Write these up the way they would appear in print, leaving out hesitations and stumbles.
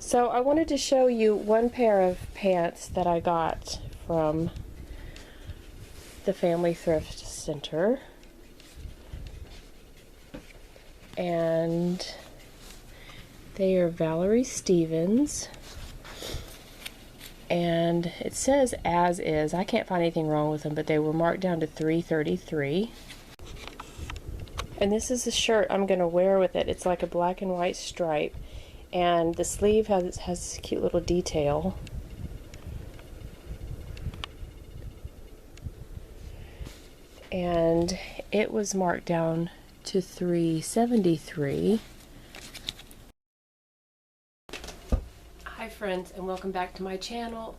So I wanted to show you one pair of pants that I got from the Family Thrift Center. And they are Valerie Stevens. And it says as is. I can't find anything wrong with them, but they were marked down to $3.33. And this is the shirt I'm going to wear with it. It's like a black and white stripe. And the sleeve has this cute little detail. And it was marked down to $3.73. Hi friends, and welcome back to my channel,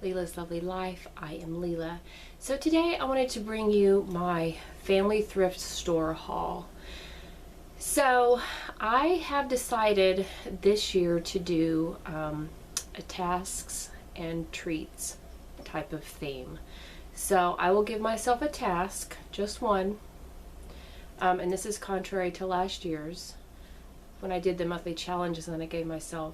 Leela's Lovely Life. I am Leela. So today I wanted to bring you my family thrift store haul. So I have decided this year to do a tasks and treats type of theme. So I will give myself a task, just one, and this is contrary to last year's when I did the monthly challenges, and then I gave myself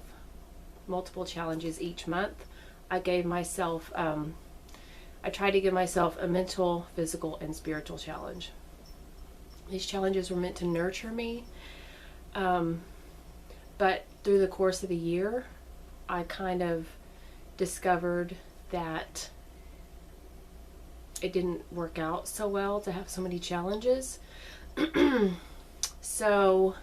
multiple challenges each month. I gave myself, I tried to give myself a mental, physical, and spiritual challenge. These challenges were meant to nurture me, but through the course of the year, I kind of discovered that it didn't work out so well to have so many challenges. So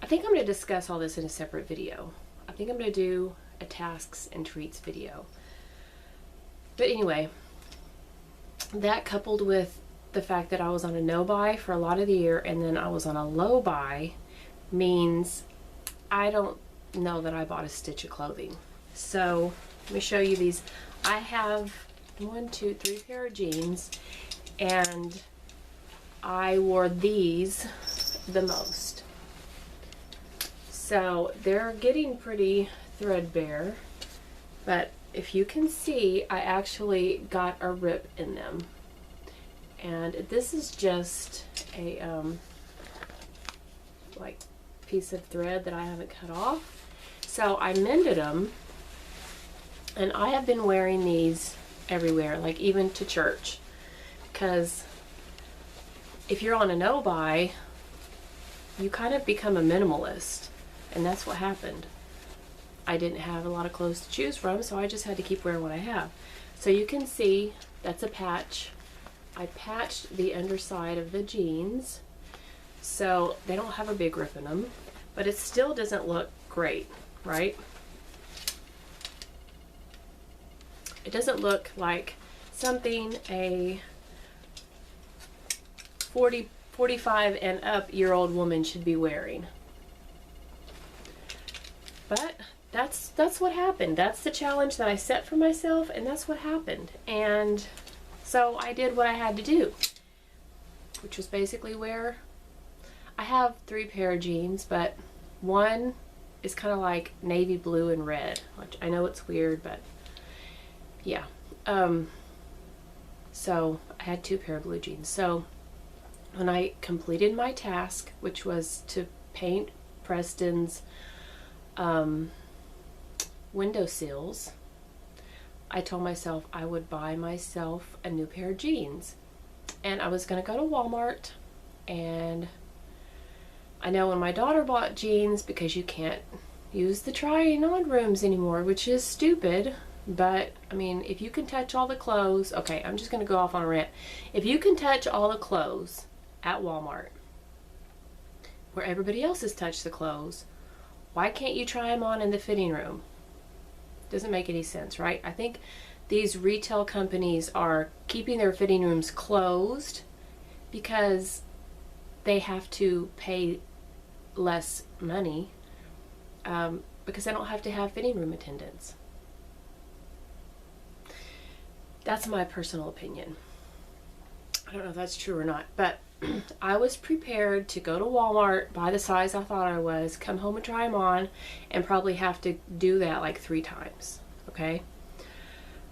I think I'm going to discuss all this in a separate video. I think I'm going to do a tasks and treats video. But anyway, that coupled with the fact that I was on a no buy for a lot of the year and then I was on a low buy means I don't know that I bought a stitch of clothing. So let me show you these. I have 1, 2, 3 pair of jeans, and I wore these the most. So they're getting pretty threadbare, but if you can see, I actually got a rip in them. And this is just a like piece of thread that I haven't cut off. So I mended them, and I have been wearing these everywhere, like even to church, because if you're on a no buy, you kind of become a minimalist, and that's what happened. I didn't have a lot of clothes to choose from, so I just had to keep wearing what I have. So you can see that's a patch. I patched the underside of the jeans so they don't have a big rip in them, but it still doesn't look great, right? It doesn't look like something a 45 and up year old woman should be wearing. But that's what happened. That's the challenge that I set for myself, and that's what happened. And so I did what I had to do, which was basically wear. I have 3 pair of jeans, but one is kind of like navy blue and red, which I know it's weird, but yeah. So I had 2 pair of blue jeans. So when I completed my task, which was to paint Preston's window sills, I told myself I would buy myself a new pair of jeans. And I was going to go to Walmart, and I know when my daughter bought jeans, because you can't use the trying on rooms anymore, which is stupid, but I mean, if you can touch all the clothes, okay, I'm just going to go off on a rant. If you can touch all the clothes at Walmart, where everybody else has touched the clothes, why can't you try them on in the fitting room? Doesn't make any sense, right? I think these retail companies are keeping their fitting rooms closed because they have to pay less money because they don't have to have fitting room attendants. That's my personal opinion. I don't know if that's true or not, but I was prepared to go to Walmart, buy the size I thought I was, come home and try them on, and probably have to do that like 3 times, okay?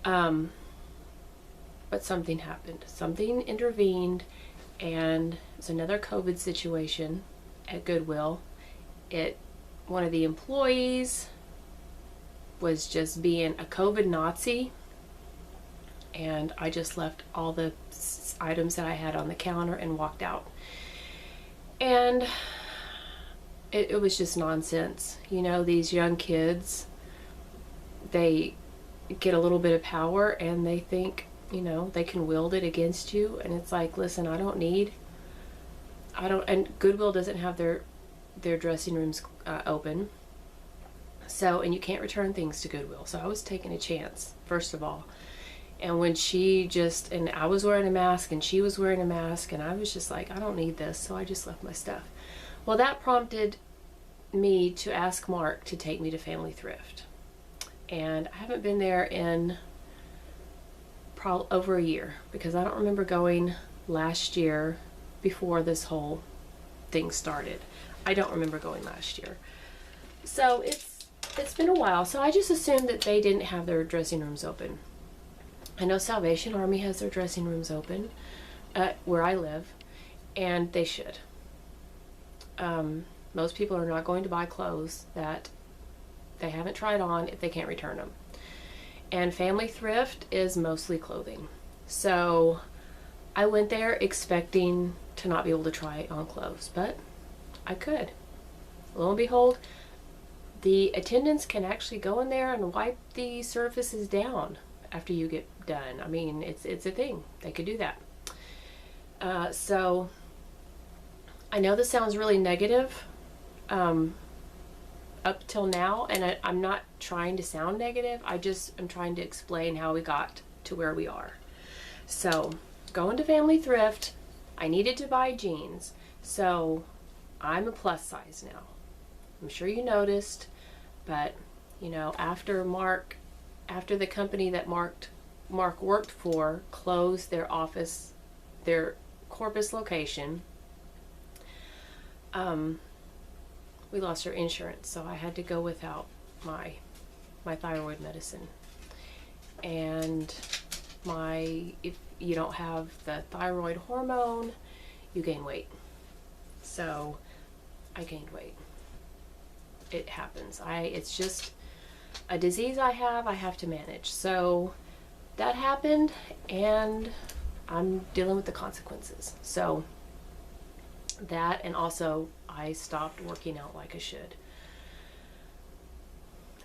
But something happened. Something intervened, and it's another COVID situation at Goodwill. It one of the employees was just being a COVID Nazi, and I just left all the items that I had on the counter and walked out. And it was just nonsense. You know, these young kids, they get a little bit of power and they think, you know, they can wield it against you. And it's like, listen, and Goodwill doesn't have their dressing rooms open. So, and you can't return things to Goodwill. So I was taking a chance, first of all. And when and I was wearing a mask and she was wearing a mask, and I was just like, I don't need this. So I just left my stuff. Well, that prompted me to ask Mark to take me to Family Thrift. And I haven't been there in probably over a year, because I don't remember going last year before this whole thing started. I don't remember going last year. So it's been a while. So I just assumed that they didn't have their dressing rooms open. I know Salvation Army has their dressing rooms open where I live, and they should. Most people are not going to buy clothes that they haven't tried on if they can't return them. And Family Thrift is mostly clothing. So I went there expecting to not be able to try on clothes, but I could. Lo and behold, the attendants can actually go in there and wipe the surfaces down after you get done. I mean, it's a thing. They could do that. So I know this sounds really negative up till now, and I'm not trying to sound negative. I just am trying to explain how we got to where we are. So going to Family Thrift, I needed to buy jeans. So I'm a plus size now. I'm sure you noticed, but you know, after the company that Mark worked for closed their office, their Corpus location, we lost our insurance, so I had to go without my thyroid medicine. And if you don't have the thyroid hormone, you gain weight. So I gained weight. It happens. It's just a disease I have to manage. So that happened, and I'm dealing with the consequences. So that, and also I stopped working out like I should.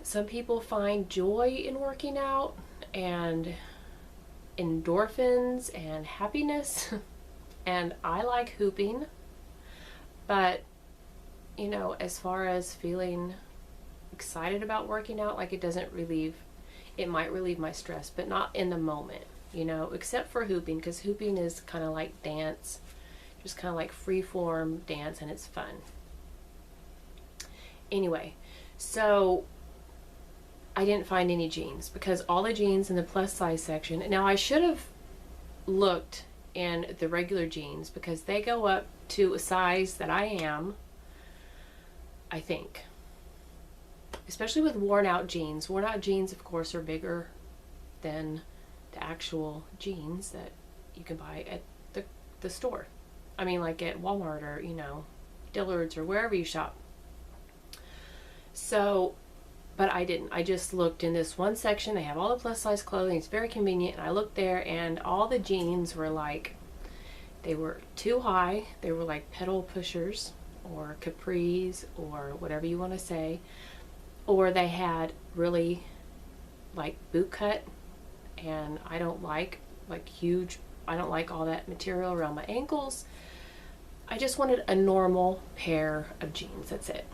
Some people find joy in working out and endorphins and happiness, and I like hooping, but you know, as far as feeling excited about working out, like it might relieve my stress, but not in the moment, you know, except for hooping, because hooping is kind of like dance, just kind of like free form dance, and it's fun. Anyway, so I didn't find any jeans, because all the jeans in the plus size section, now I should have looked in the regular jeans, because they go up to a size that I am, I think. Especially with worn out jeans. Worn out jeans, of course, are bigger than the actual jeans that you can buy at the store. I mean, like at Walmart, or, you know, Dillard's, or wherever you shop. So, but I didn't. I just looked in this one section. They have all the plus size clothing. It's very convenient. And I looked there, and all the jeans were like, they were too high. They were like pedal pushers, or capris, or whatever you want to say. Or they had really like boot cut, and I don't like huge, I don't like all that material around my ankles. I just wanted a normal pair of jeans. That's it.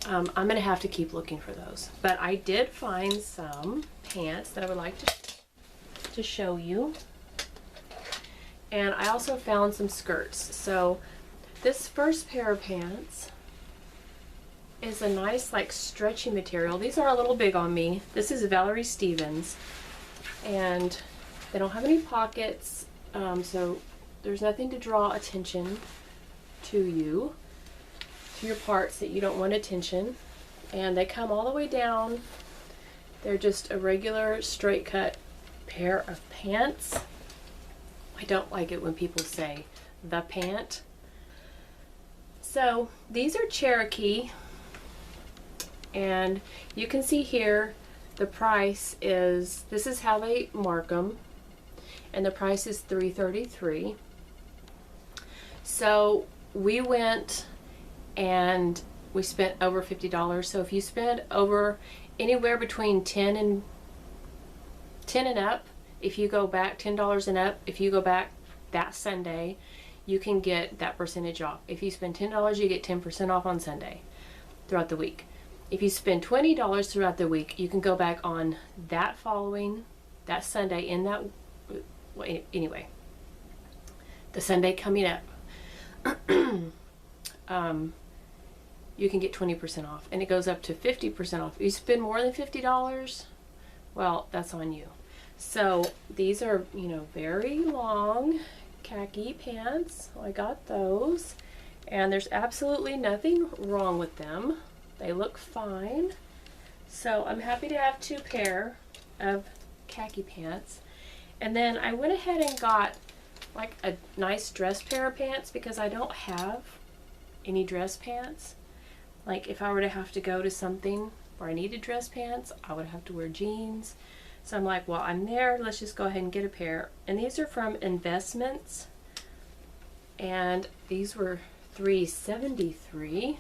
I'm going to have to keep looking for those. But I did find some pants that I would like to show you. And I also found some skirts. So this first pair of pants is a nice like stretchy material. These are a little big on me. This is Valerie Stevens, and they don't have any pockets, so there's nothing to draw attention to your parts that you don't want attention. And they come all the way down. They're just a regular straight cut pair of pants. I don't like it when people say the pant. So these are Cherokee, and you can see here the price is, this is how they mark them, and the price is $3.33. So we went and we spent over $50. So if you spend over anywhere between 10 and up, if you go back $10 and up, if you go back that Sunday, you can get that percentage off. If you spend $10, you get 10% off on Sunday throughout the week. If you spend $20 throughout the week, you can go back on that Sunday in that, anyway, the Sunday coming up. You can get 20% off, and it goes up to 50% off. If you spend more than $50, well, that's on you. So these are, you know, very long khaki pants. I got those, and there's absolutely nothing wrong with them. They look fine. So I'm happy to have 2 pair of khaki pants. And then I went ahead and got like a nice dress pair of pants because I don't have any dress pants. Like if I were to have to go to something where I needed dress pants, I would have to wear jeans. So I'm like, well, I'm there, let's just go ahead and get a pair. And these are from Investments, and these were $3.73.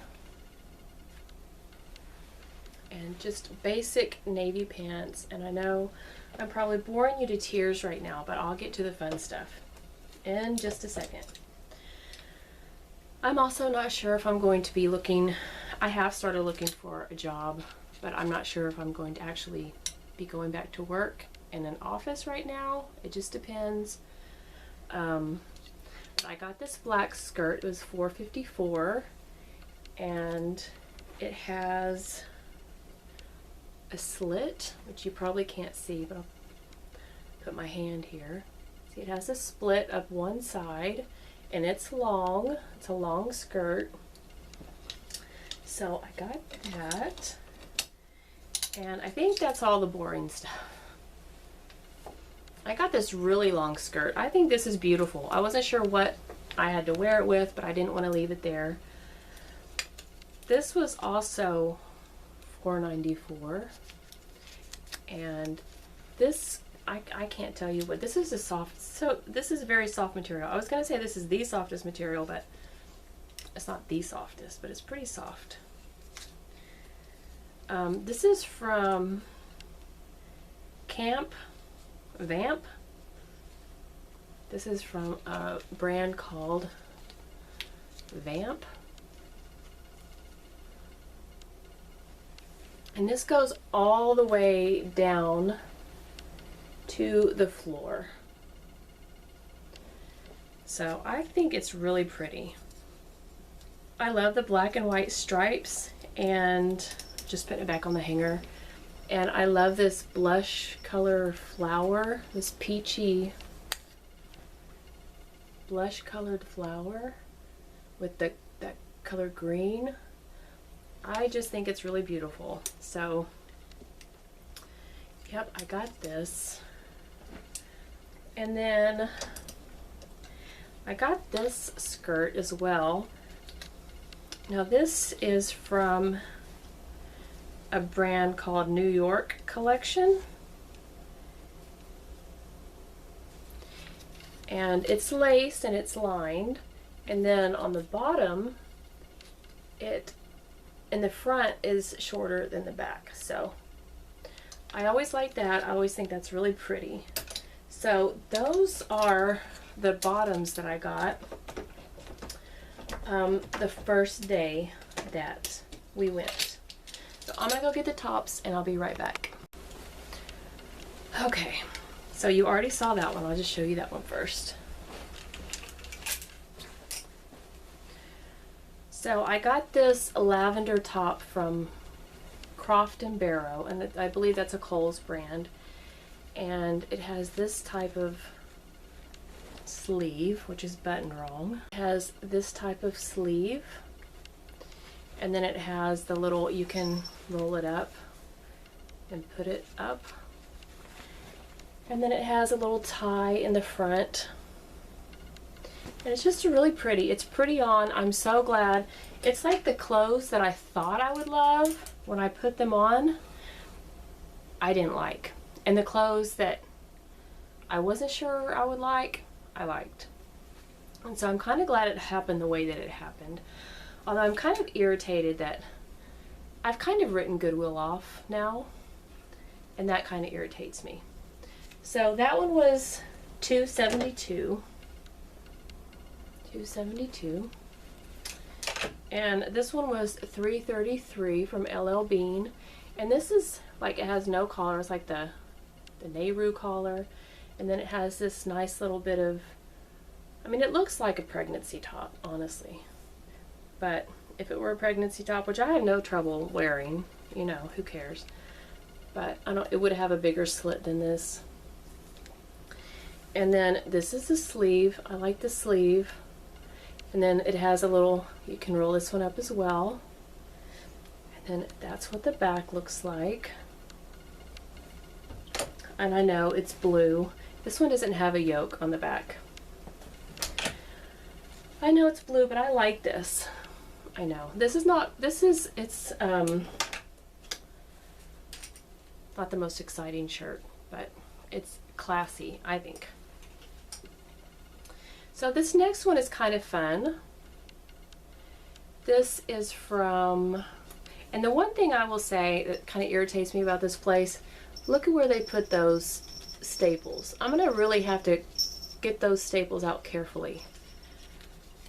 And just basic navy pants. And I know I'm probably boring you to tears right now, but I'll get to the fun stuff in just a second. I'm also not sure if I'm going to be looking, I have started looking for a job, but I'm not sure if I'm going to actually be going back to work in an office right now. It just depends. I got this black skirt. It was $4.54, and it has a slit, which you probably can't see, but I'll put my hand here. See, it has a split up one side, and it's long. It's a long skirt. So I got that, and I think that's all the boring stuff. I got this really long skirt. I think this is beautiful. I wasn't sure what I had to wear it with, but I didn't want to leave it there. This was also $4.94, and this, I can't tell you what, this is a soft, so this is a very soft material. I was going to say this is the softest material, but it's not the softest, but it's pretty soft. This is from Vamp. This is from a brand called Vamp. And this goes all the way down to the floor. So I think it's really pretty. I love the black and white stripes, and just putting it back on the hanger. And I love this blush color flower, this peachy blush colored flower with that color green. I just think it's really beautiful. So, yep, I got this. And then I got this skirt as well. Now this is from a brand called New York Collection. And it's lace and it's lined. And then on the bottom, it in the front is shorter than the back. So I always like that. I always think that's really pretty. So those are the bottoms that I got the first day that we went. So I'm gonna go get the tops and I'll be right back. Okay, so you already saw that one. I'll just show you that one first. So I got this lavender top from Croft & Barrow, and I believe that's a Kohl's brand. And it has this type of sleeve, which is button wrong. It has this type of sleeve, and then it has the little, you can roll it up and put it up. And then it has a little tie in the front. And it's just really pretty. It's pretty on. I'm so glad. It's like the clothes that I thought I would love when I put them on, I didn't like. And the clothes that I wasn't sure I would like, I liked. And so I'm kind of glad it happened the way that it happened. Although I'm kind of irritated that I've kind of written Goodwill off now, and that kind of irritates me. So that one was $2.72. $2.72. And this one was $3.33 from LL Bean. And this is like, it has no collar. It's like the Nehru collar. And then it has this nice little bit of, I mean, it looks like a pregnancy top, honestly. But if it were a pregnancy top, which I have no trouble wearing, you know, who cares? But it would have a bigger slit than this. And then this is the sleeve. I like the sleeve. And then it has a little, you can roll this one up as well. And then that's what the back looks like. And I know it's blue. This one doesn't have a yoke on the back. I know it's blue, but I like this. I know. It's not the most exciting shirt, but it's classy, I think. So this next one is kind of fun. This is from, and the one thing I will say that kind of irritates me about this place, look at where they put those staples. I'm going to really have to get those staples out carefully.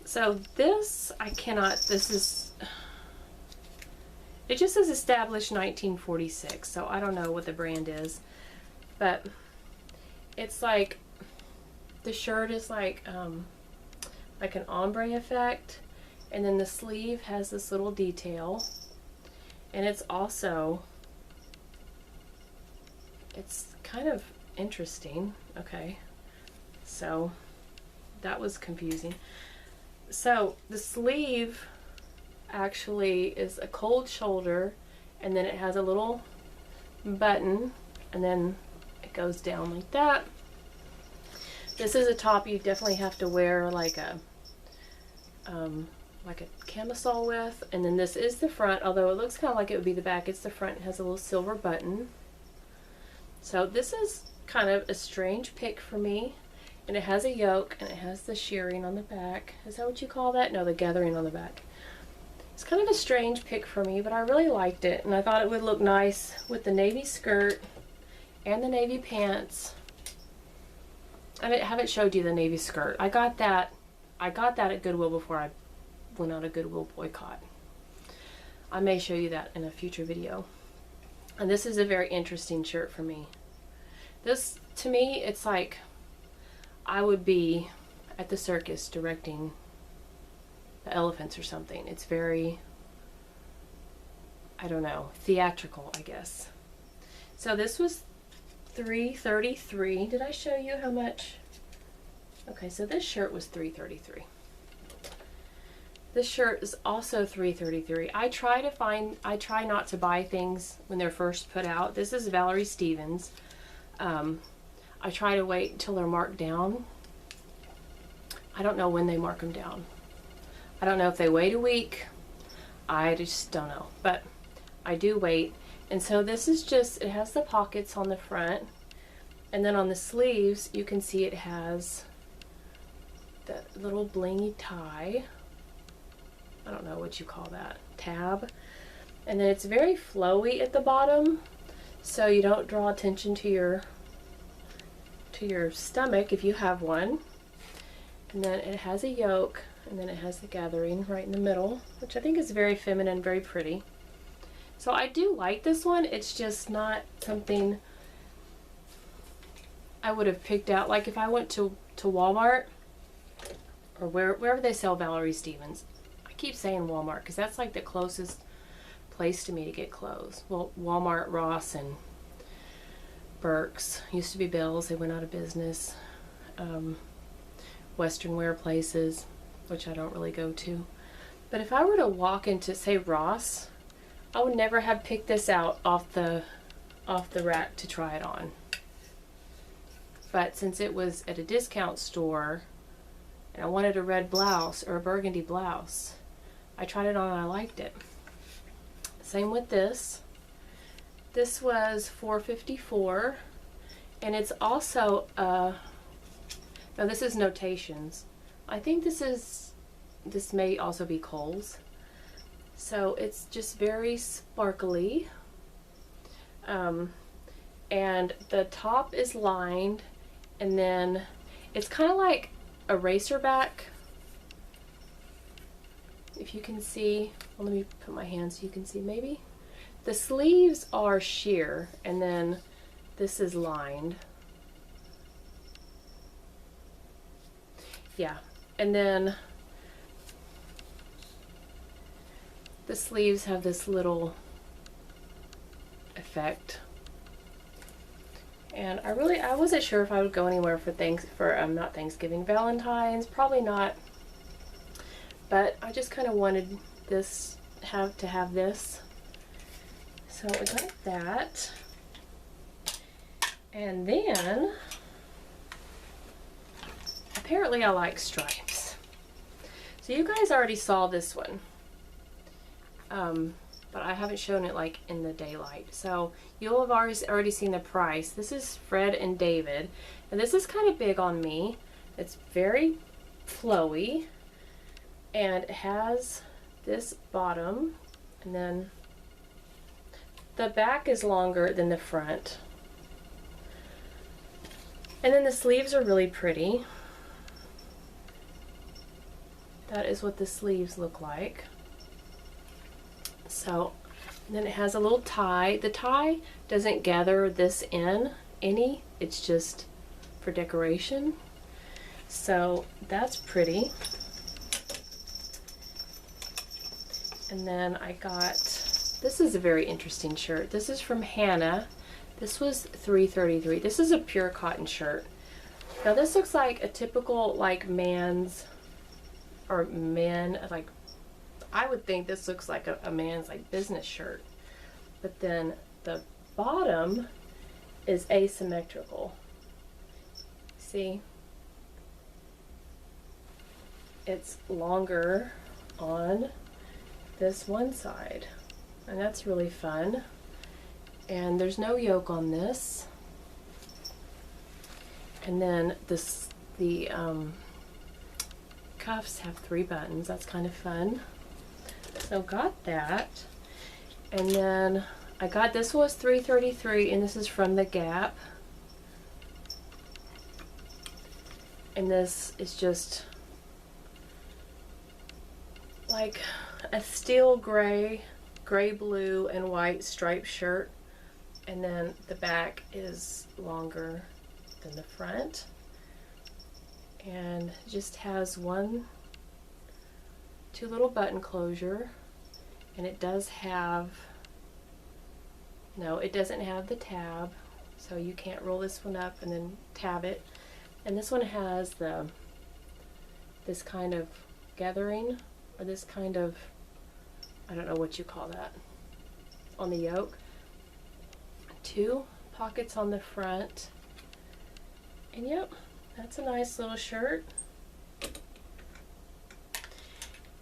So this, I cannot, this is, it just says established 1946, so I don't know what the brand is, but it's like, the shirt is like an ombre effect, and then the sleeve has this little detail, and it's also, it's kind of interesting. Okay, so that was confusing. So the sleeve actually is a cold shoulder, and then it has a little button, and then it goes down like that. This is a top you definitely have to wear like a camisole with, and then this is the front, although it looks kind of like it would be the back. It's the front. It has a little silver button. So this is kind of a strange pick for me, and it has a yoke, and it has the shearing on the back. Is that what you call that? No, the gathering on the back. It's kind of a strange pick for me, but I really liked it, and I thought it would look nice with the navy skirt and the navy pants. I haven't showed you the navy skirt. I got that at Goodwill before I went on a Goodwill boycott. I may show you that in a future video. And this is a very interesting shirt for me. This, to me, it's like I would be at the circus directing the elephants or something. It's very, I don't know, theatrical, I guess. So this was $3.33. Did I show you how much? Okay, so this shirt was $3.33. This shirt is also $3.33. I try not to buy things when they're first put out. This is Valerie Stevens. I try to wait until they're marked down. I don't know when they mark them down. I don't know if they wait a week. I just don't know, but I do wait. And so this is just, it has the pockets on the front, and then on the sleeves you can see it has the little blingy tie. I don't know what you call that, tab. And then it's very flowy at the bottom, so you don't draw attention to your stomach if you have one. And then it has a yoke, and then it has the gathering right in the middle, which I think is very feminine, very pretty. So I do like this one. It's just not something I would have picked out. Like if I went to Walmart or wherever they sell Valerie Stevens. I keep saying Walmart because that's like the closest place to me to get clothes. Well, Walmart, Ross, and Burke's. Used to be Bill's. They went out of business. Western wear places, which I don't really go to. But if I were to walk into, say, Ross, I would never have picked this out off the rack to try it on. But since it was at a discount store, and I wanted a red blouse or a burgundy blouse. I tried it on and I liked it. Same with this. This was $4.54, and it's also no, this is Notations. I think this may also be Kohl's. So it's just very sparkly, and the top is lined, and then it's kind of like a racerback, if you can see. Well, let me put my hand so you can see. Maybe the sleeves are sheer, and then this is lined. Yeah, and then the sleeves have this little effect. And I wasn't sure if I would go anywhere for not Thanksgiving, Valentine's, probably not. But I just kind of wanted this to have this. So we got that. And then apparently I like stripes. So you guys already saw this one. But I haven't shown it like in the daylight. So you'll have already seen the price. This is Fred and David, and this is kind of big on me. It's very flowy, and it has this bottom, and then the back is longer than the front. And then the sleeves are really pretty. That is what the sleeves look like. So, and then it has a little tie. The tie doesn't gather this in any, it's just for decoration. So that's pretty. And then I got, this is a very interesting shirt. This is from Hannah. This was $3.33. This is a pure cotton shirt. Now this looks like a typical like man's or men, like I would think this looks like a man's like business shirt, but then the bottom is asymmetrical. See, it's longer on this one side, and that's really fun. And there's no yoke on this. And then the cuffs have 3 buttons. That's kind of fun. So got that. And then I got, this was $3.33, and this is from the Gap. And this is just like a steel gray, blue, and white striped shirt. And then the back is longer than the front. And just has 2 little button closure, and it does have, no, it doesn't have the tab, so you can't roll this one up and then tab it. And this one has this kind of gathering, or this kind of, I don't know what you call that, on the yoke. 2 pockets on the front, and yep, that's a nice little shirt.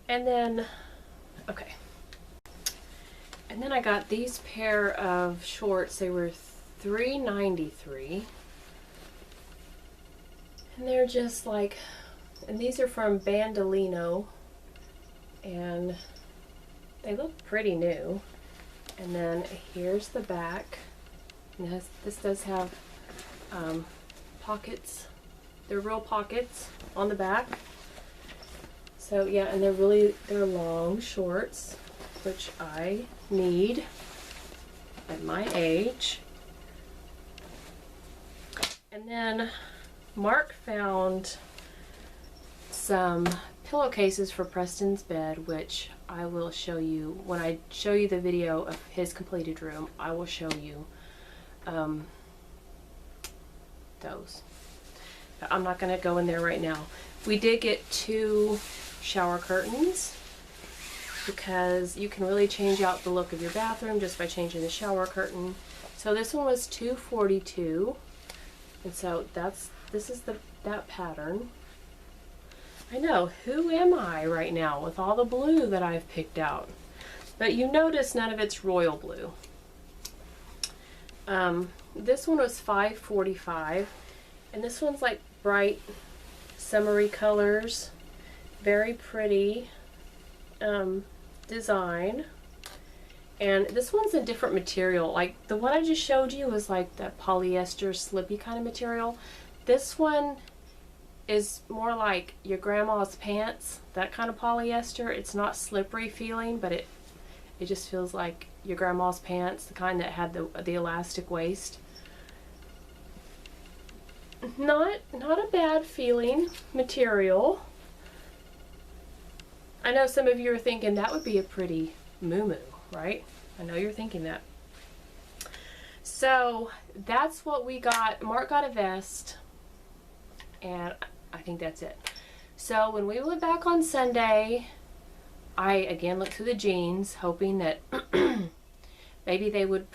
And then, okay. And then I got these pair of shorts. They were $3.93. And they're just like, and these are from Bandolino. And they look pretty new. And then here's the back. And this does have pockets. They're real pockets on the back. So yeah, and they're long shorts, which I need at my age. And then Mark found some pillowcases for Preston's bed, which I will show you when I show you the video of his completed room. I will show you those. But I'm not going to go in there right now. We did get 2 shower curtains, because you can really change out the look of your bathroom just by changing the shower curtain. So this one was $2.42, and so this is that pattern. I know, who am I right now with all the blue that I've picked out? But you notice none of it's royal blue. This one was $5.45, and this one's like bright summery colors, very pretty design. And this one's a different material. Like the one I just showed you was like that polyester slippy kind of material. This one is more like your grandma's pants, that kind of polyester. It's not slippery feeling, but it just feels like your grandma's pants, the kind that had the elastic waist. Not a bad feeling material. I know some of you are thinking that would be a pretty moo-moo, right? I know you're thinking that. So that's what we got. Mark got a vest, and I think that's it. So when we went back on Sunday, I again looked through the jeans, hoping that maybe they would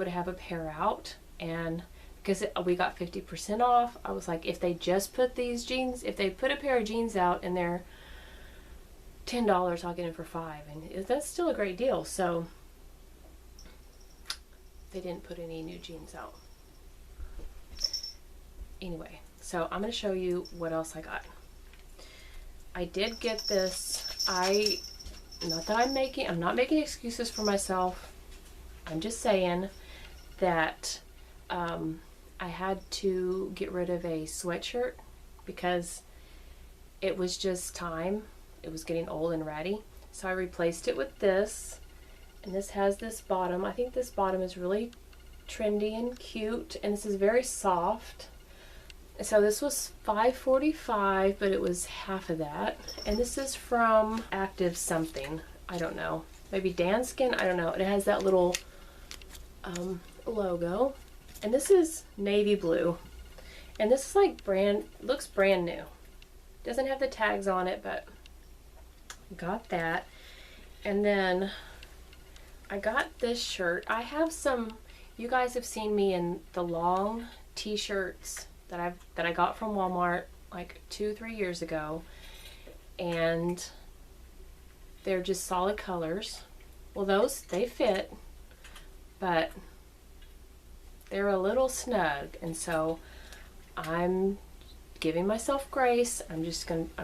have a pair out, and because we got 50% off, I was like, if they just put these jeans, if they put a pair of jeans out and they're $10, I'll get them for $5, and that's still a great deal. So they didn't put any new jeans out. Anyway, so I'm going to show you what else I got. I did get this. I'm not making excuses for myself. I'm just saying that I had to get rid of a sweatshirt because it was just time. It was getting old and ratty. So I replaced it with this. And this has this bottom. I think this bottom is really trendy and cute. And this is very soft. So this was $5.45, but it was half of that. And this is from Active something. I don't know. Maybe Danskin? I don't know. It has that little logo. And this is navy blue. And this is like looks brand new. Doesn't have the tags on it, but got that. And then I got this shirt. I have some, you guys have seen me in the long t-shirts that I got from Walmart like 2-3 years ago, and they're just solid colors. Well, those, they fit, but they're a little snug, and so I'm giving myself grace. I'm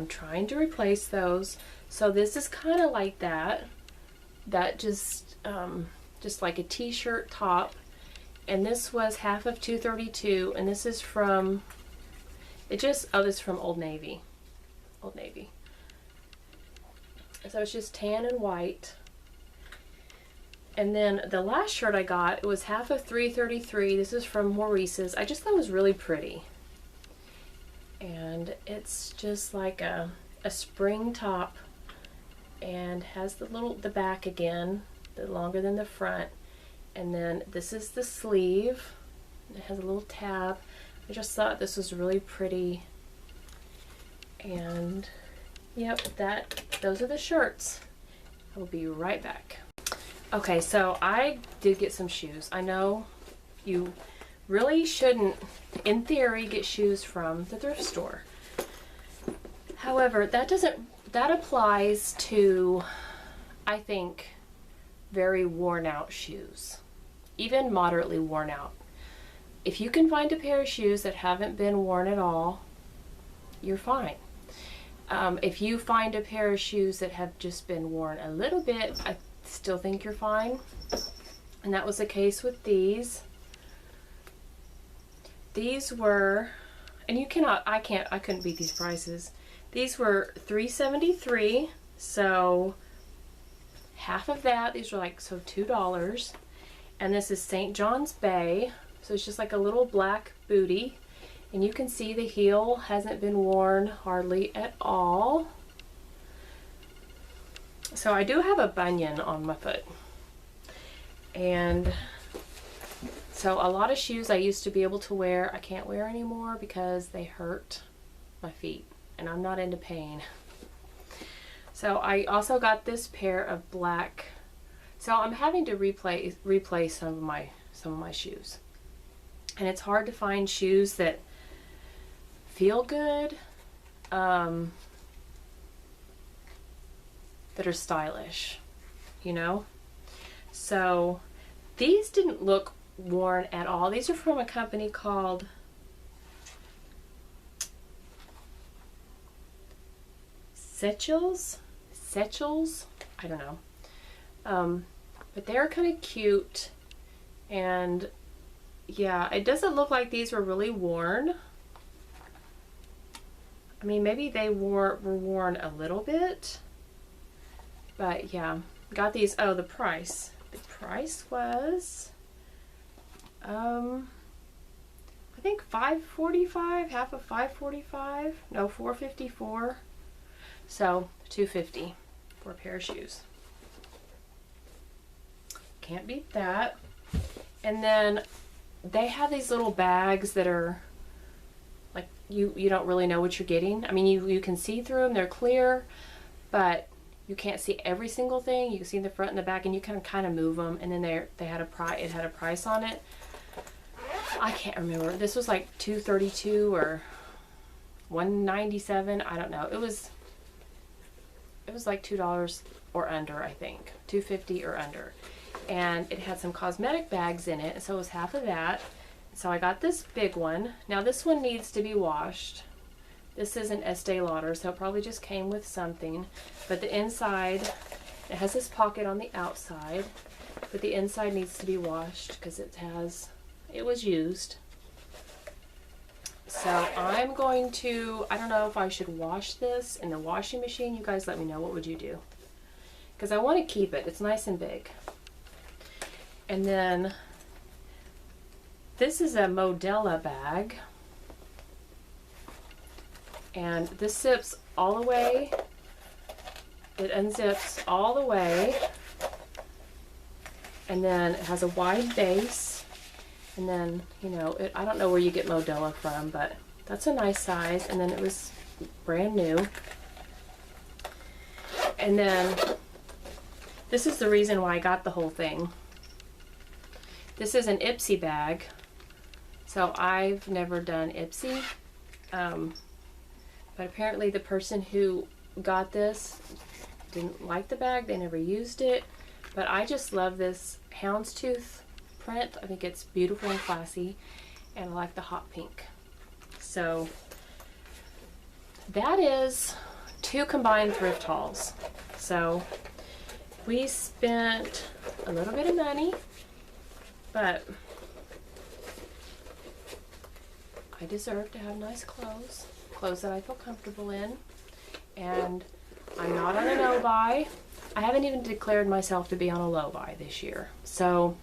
trying to replace those. So this is kind of like that just like a t-shirt top. And this was half of $2.32, and this is from, this is from Old Navy. Old Navy. So it's just tan and white. And then the last shirt I got, it was half of $3.33. This is from Maurice's. I just thought it was really pretty. And it's just like a spring top, and has the back again, longer than the front. And then this is the sleeve. It has a little tab. I just thought this was really pretty. And yep, those are the shirts. I will be right back. Okay, so I did get some shoes. I know you really shouldn't, in theory, get shoes from the thrift store. However, that applies to, I think, very worn out shoes. Even moderately worn out. If you can find a pair of shoes that haven't been worn at all, you're fine. If you find a pair of shoes that have just been worn a little bit, I still think you're fine. And that was the case with these. These were, and I couldn't beat these prices. These were $3.73, so half of that, these were like, so $2. And this is St. John's Bay, so it's just like a little black booty. And you can see the heel hasn't been worn hardly at all. So I do have a bunion on my foot. And so a lot of shoes I used to be able to wear, I can't wear anymore because they hurt my feet. And I'm not into pain. So I also got this pair of black. So I'm having to replace some of my shoes. And it's hard to find shoes that feel good that are stylish, you know? So these didn't look worn at all. These are from a company called Sechel's, I don't know. But they're kind of cute, and yeah, it doesn't look like these were really worn. I mean, maybe they were worn a little bit, but yeah, got these. Oh, the price. The price was, I think $5.45, half of $5.45. No, $4.54. So $2.50 for a pair of shoes. Can't beat that. And then they have these little bags that are like you don't really know what you're getting. I mean, you can see through them, they're clear, but you can't see every single thing. You can see the front and the back, and you can kind of move them. And then they had a price. It had a price on it. I can't remember. This was like $2.32 or $1.97. I don't know. It was like $2 or under, I think. $2.50 or under. And it had some cosmetic bags in it, so it was half of that. So I got this big one. Now this one needs to be washed. This is an Estee Lauder, so it probably just came with something. But the inside, it has this pocket on the outside, but the inside needs to be washed because it was used. So I'm going to, I don't know if I should wash this in the washing machine. You guys let me know. What would you do? Because I want to keep it. It's nice and big. And then this is a Modella bag. And this zips all the way. It unzips all the way. And then it has a wide base. And then, you know, I don't know where you get Modella from, but that's a nice size. And then it was brand new. And then this is the reason why I got the whole thing. This is an Ipsy bag. So I've never done Ipsy. But apparently the person who got this didn't like the bag. They never used it. But I just love this houndstooth print. I think it's beautiful and classy, and I like the hot pink. So that is 2 combined thrift hauls. So we spent a little bit of money, but I deserve to have nice clothes that I feel comfortable in, and I'm not on a no buy. I haven't even declared myself to be on a low buy this year, so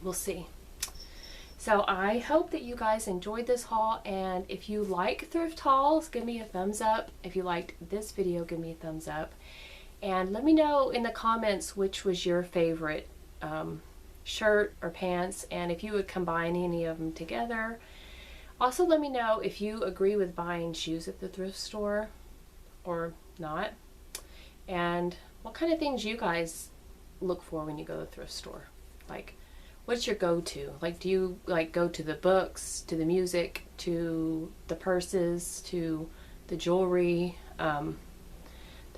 we'll see. So I hope that you guys enjoyed this haul, and if you like thrift hauls, give me a thumbs up. If you liked this video, give me a thumbs up, and let me know in the comments which was your favorite shirt or pants, and if you would combine any of them together. Also, let me know if you agree with buying shoes at the thrift store or not, and what kind of things you guys look for when you go to the thrift store. Like, what's your go-to? Like, do you like go to the books, to the music, to the purses, to the jewelry, the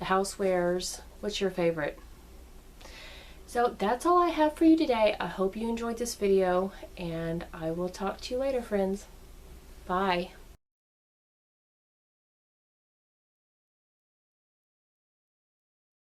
housewares? What's your favorite? So that's all I have for you today. I hope you enjoyed this video, and I will talk to you later, friends. Bye.